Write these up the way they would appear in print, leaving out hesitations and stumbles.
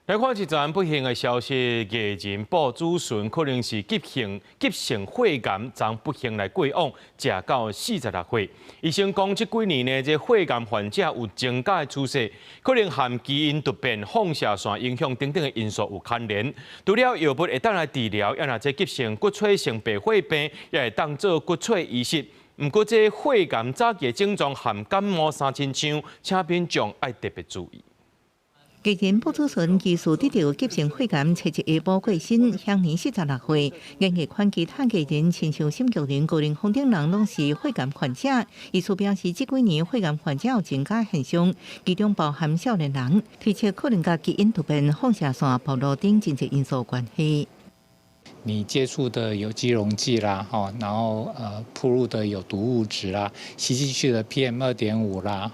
來看一則不幸的消息，藝人寶祖順可能是急性肺癌，將不幸來過往，食到46歲。醫生講，這幾年呢，這肺癌患者有增加的趨勢，可能和基因突變、放射線影響等等的因素有關聯。除了藥物會當來治療，也若這急性骨髓性白血病，也會當做骨髓移植。不過，這肺癌早期的症狀和感冒相親像，請民眾愛特別注意。藝人寶祖順疑似得到急性肺癌，初一下晡過身，享年46歲。演藝圈其他藝人，親像沈玉琳、高凌風等人，攏是肺癌患者。醫師表示，這幾年肺癌患者有增加現象，其中包含少年人，推測可能甲基因突變、放射線暴露等經濟因素有關係。你接觸的有機溶劑啦，然後暴露的有毒物質啦，吸進去的 PM2.5啦，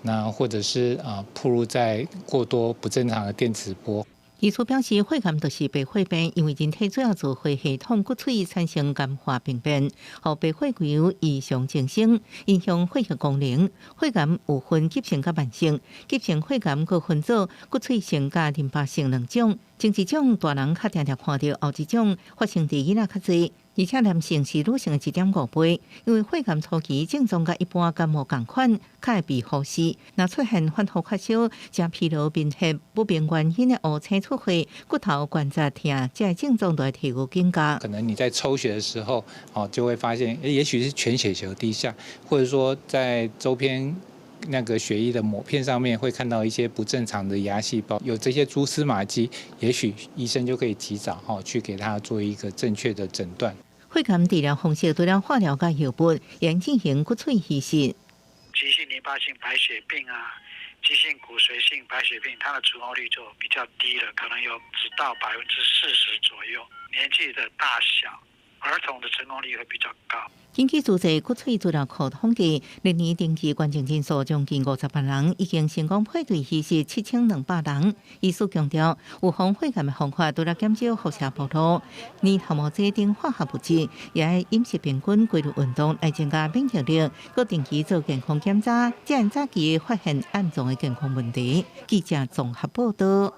那或者是暴露在過多不正常的電磁波。醫師表示，肺癌就是白血病，因為人體主要做肺系統骨髓產生癌化病變，和白血球異常增生，影響肺血功能。肺癌有分急性甲慢性，急性肺癌佫分做骨髓性甲淋巴性兩種。前一種大人較常常看到，後一種發生佇囡仔較濟。而且男性是女性的1.5倍，因為肺癌初期症狀甲一般感冒同款，較會被忽視。若出現反覆發燒、加疲勞、面黑、不明原因的烏青出血、骨頭關節痛，這些症狀都要提高警覺。可能你在抽血的時候，就會發現，也許是全血球低下，或者說在周邊那個血液的抹片上面會看到一些不正常的芽細胞，有這些蛛絲馬跡，也許醫生就可以及早去給他做一個正確的診斷。肺癌治療方式除了化療甲藥物，也進行骨髓移植。急性淋巴性白血病啊，急性骨髓性白血病，它的存活率就比較低了，可能有只到40%左右。年紀的大小，兒童的成功率會比較高。根據自治骨髓資料庫統計，歷年登記關證人數將近50萬人，已經成功配對移植7200人。醫師強調，預防肺癌的方法除了減少輻射暴露、黏頭毛劑等化學物質，也要飲食平均、規律運動來增加免疫力，佮定期做健康檢查，才能早期發現暗藏的健康問題。記者綜合報道。